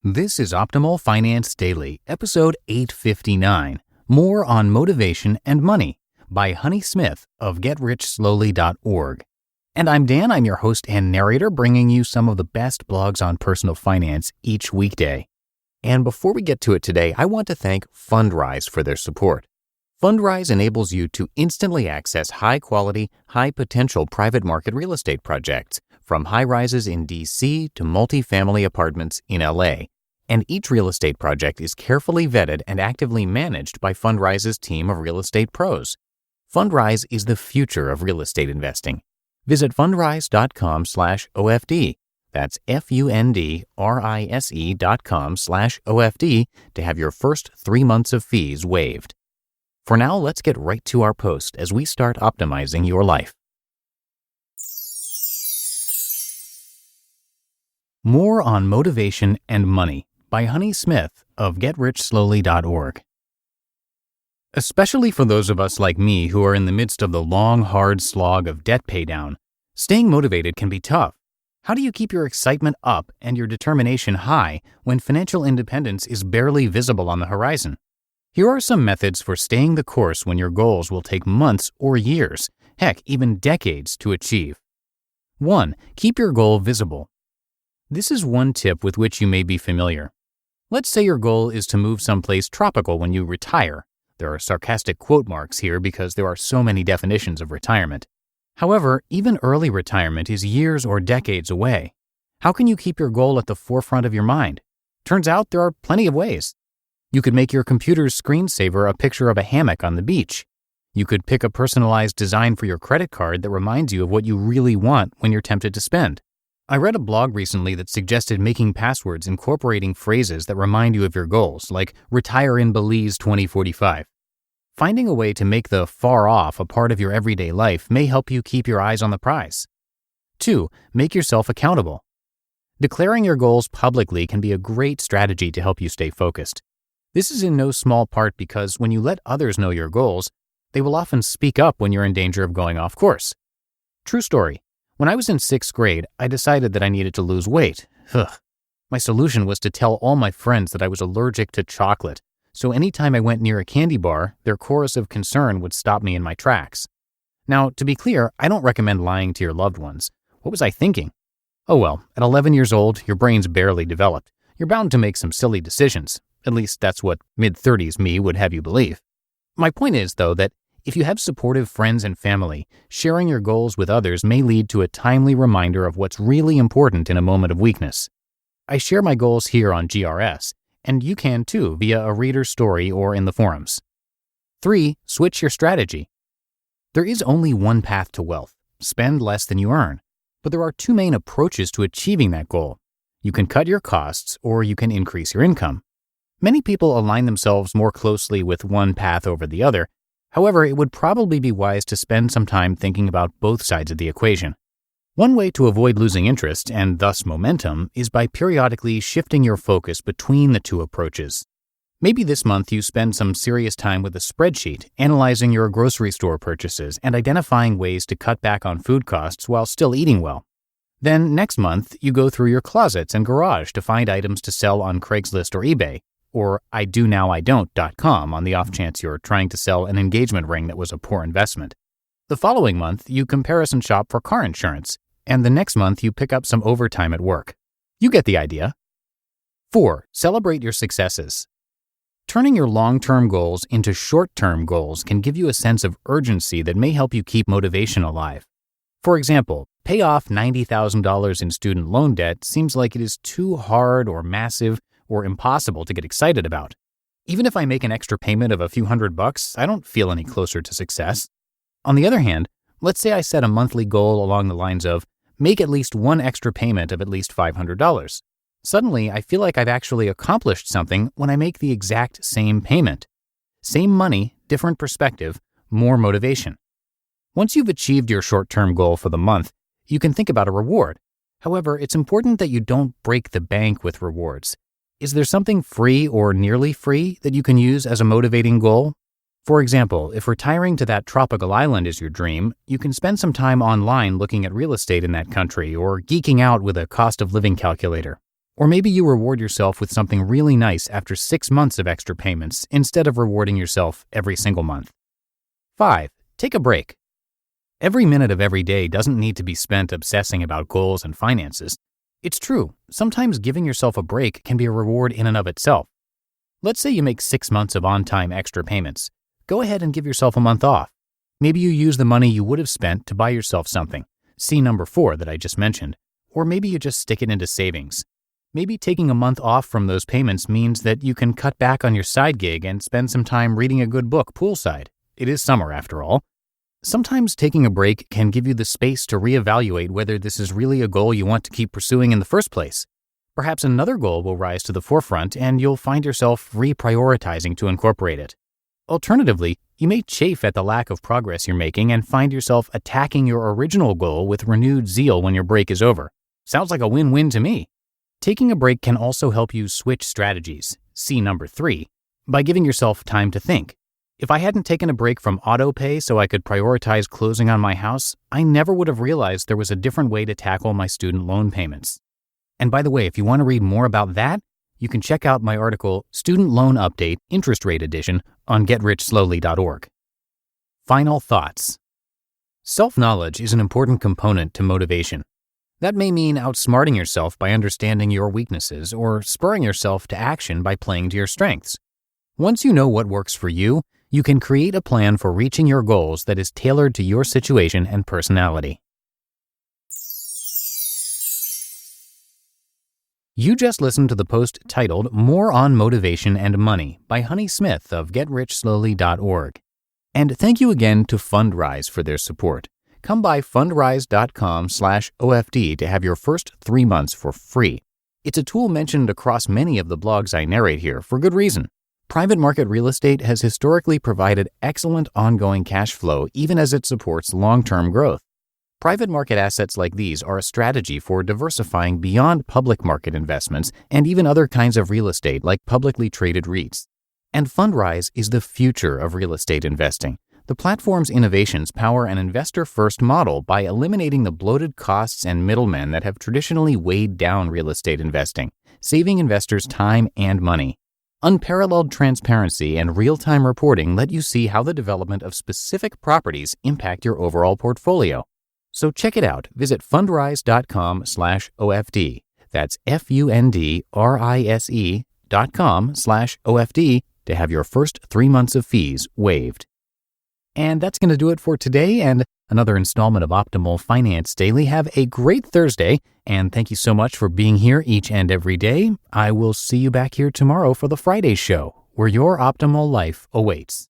This is Optimal Finance Daily, episode 859, More on Motivation and Money by Honey Smith of GetRichSlowly.org. And I'm Dan, I'm your host and narrator, bringing you some of the best blogs on personal finance each weekday. And before we get to it today, I want to thank Fundrise for their support. Fundrise enables you to instantly access high-quality, high-potential private market real estate projects, from high-rises in D.C. to multifamily apartments in L.A., and each real estate project is carefully vetted and actively managed by Fundrise's team of real estate pros. Fundrise is the future of real estate investing. Visit fundrise.com/OFD. That's fundrise.com/OFD to have your first 3 months of fees waived. For now, let's get right to our post as we start optimizing your life. More on Motivation and Money by Honey Smith of GetRichSlowly.org. Especially for those of us like me who are in the midst of the long, hard slog of debt paydown, staying motivated can be tough. How do you keep your excitement up and your determination high when financial independence is barely visible on the horizon? Here are some methods for staying the course when your goals will take months or years, heck, even decades to achieve. 1. Keep your goal visible. This is one tip with which you may be familiar. Let's say your goal is to move someplace tropical when you retire. There are sarcastic quote marks here because there are so many definitions of retirement. However, even early retirement is years or decades away. How can you keep your goal at the forefront of your mind? Turns out there are plenty of ways. You could make your computer's screensaver a picture of a hammock on the beach. You could pick a personalized design for your credit card that reminds you of what you really want when you're tempted to spend. I read a blog recently that suggested making passwords incorporating phrases that remind you of your goals, like retire in Belize 2045. Finding a way to make the far off a part of your everyday life may help you keep your eyes on the prize. 2. Make yourself accountable. Declaring your goals publicly can be a great strategy to help you stay focused. This is in no small part because when you let others know your goals, they will often speak up when you're in danger of going off course. True story. When I was in 6th grade, I decided that I needed to lose weight. My solution was to tell all my friends that I was allergic to chocolate, so anytime I went near a candy bar, their chorus of concern would stop me in my tracks. Now, to be clear, I don't recommend lying to your loved ones. What was I thinking? Oh well, at 11 years old, your brain's barely developed. You're bound to make some silly decisions. At least that's what mid-30s me would have you believe. My point is, though, that if you have supportive friends and family, sharing your goals with others may lead to a timely reminder of what's really important in a moment of weakness. I share my goals here on GRS, and you can too via a reader story or in the forums. 3. Switch your strategy. There is only one path to wealth: spend less than you earn. But there are two main approaches to achieving that goal. You can cut your costs or you can increase your income. Many people align themselves more closely with one path over the other. However, it would probably be wise to spend some time thinking about both sides of the equation. One way to avoid losing interest, and thus momentum, is by periodically shifting your focus between the two approaches. Maybe this month you spend some serious time with a spreadsheet, analyzing your grocery store purchases and identifying ways to cut back on food costs while still eating well. Then next month, you go through your closets and garage to find items to sell on Craigslist or eBay, or IDoNowIDon't.com on the off chance you're trying to sell an engagement ring that was a poor investment. The following month, you comparison shop for car insurance, and the next month you pick up some overtime at work. You get the idea. 4. Celebrate your successes. Turning your long-term goals into short-term goals can give you a sense of urgency that may help you keep motivation alive. For example, pay off $90,000 in student loan debt seems like it is too hard or massive or impossible to get excited about. Even if I make an extra payment of a few $100, I don't feel any closer to success. On the other hand, let's say I set a monthly goal along the lines of make at least one extra payment of at least $500. Suddenly, I feel like I've actually accomplished something when I make the exact same payment. Same money, different perspective, more motivation. Once you've achieved your short-term goal for the month, you can think about a reward. However, it's important that you don't break the bank with rewards. Is there something free or nearly free that you can use as a motivating goal? For example, if retiring to that tropical island is your dream, you can spend some time online looking at real estate in that country or geeking out with a cost of living calculator. Or maybe you reward yourself with something really nice after 6 months of extra payments instead of rewarding yourself every single month. 5. Take a break. Every minute of every day doesn't need to be spent obsessing about goals and finances. It's true, sometimes giving yourself a break can be a reward in and of itself. Let's say you make 6 months of on-time extra payments. Go ahead and give yourself a month off. Maybe you use the money you would have spent to buy yourself something. See number 4 that I just mentioned. Or maybe you just stick it into savings. Maybe taking a month off from those payments means that you can cut back on your side gig and spend some time reading a good book poolside. It is summer after all. Sometimes taking a break can give you the space to reevaluate whether this is really a goal you want to keep pursuing in the first place. Perhaps another goal will rise to the forefront and you'll find yourself reprioritizing to incorporate it. Alternatively, you may chafe at the lack of progress you're making and find yourself attacking your original goal with renewed zeal when your break is over. Sounds like a win-win to me. Taking a break can also help you switch strategies. See number 3, by giving yourself time to think. If I hadn't taken a break from autopay so I could prioritize closing on my house, I never would have realized there was a different way to tackle my student loan payments. And by the way, if you want to read more about that, you can check out my article, Student Loan Update, Interest Rate Edition, on GetRichSlowly.org. Final thoughts. Self-knowledge is an important component to motivation. That may mean outsmarting yourself by understanding your weaknesses or spurring yourself to action by playing to your strengths. Once you know what works for you, you can create a plan for reaching your goals that is tailored to your situation and personality. You just listened to the post titled More on Motivation and Money by Honey Smith of GetRichSlowly.org. And thank you again to Fundrise for their support. Come by fundrise.com/OFD to have your first 3 months for free. It's a tool mentioned across many of the blogs I narrate here for good reason. Private market real estate has historically provided excellent ongoing cash flow even as it supports long-term growth. Private market assets like these are a strategy for diversifying beyond public market investments and even other kinds of real estate like publicly traded REITs. And Fundrise is the future of real estate investing. The platform's innovations power an investor-first model by eliminating the bloated costs and middlemen that have traditionally weighed down real estate investing, saving investors time and money. Unparalleled transparency and real-time reporting let you see how the development of specific properties impact your overall portfolio. So check it out. Visit fundrise.com/OFD. That's fundrise.com/OFD to have your first 3 months of fees waived. And that's going to do it for today and another installment of Optimal Finance Daily. Have a great Thursday, and thank you so much for being here each and every day. I will see you back here tomorrow for the Friday show, where your optimal life awaits.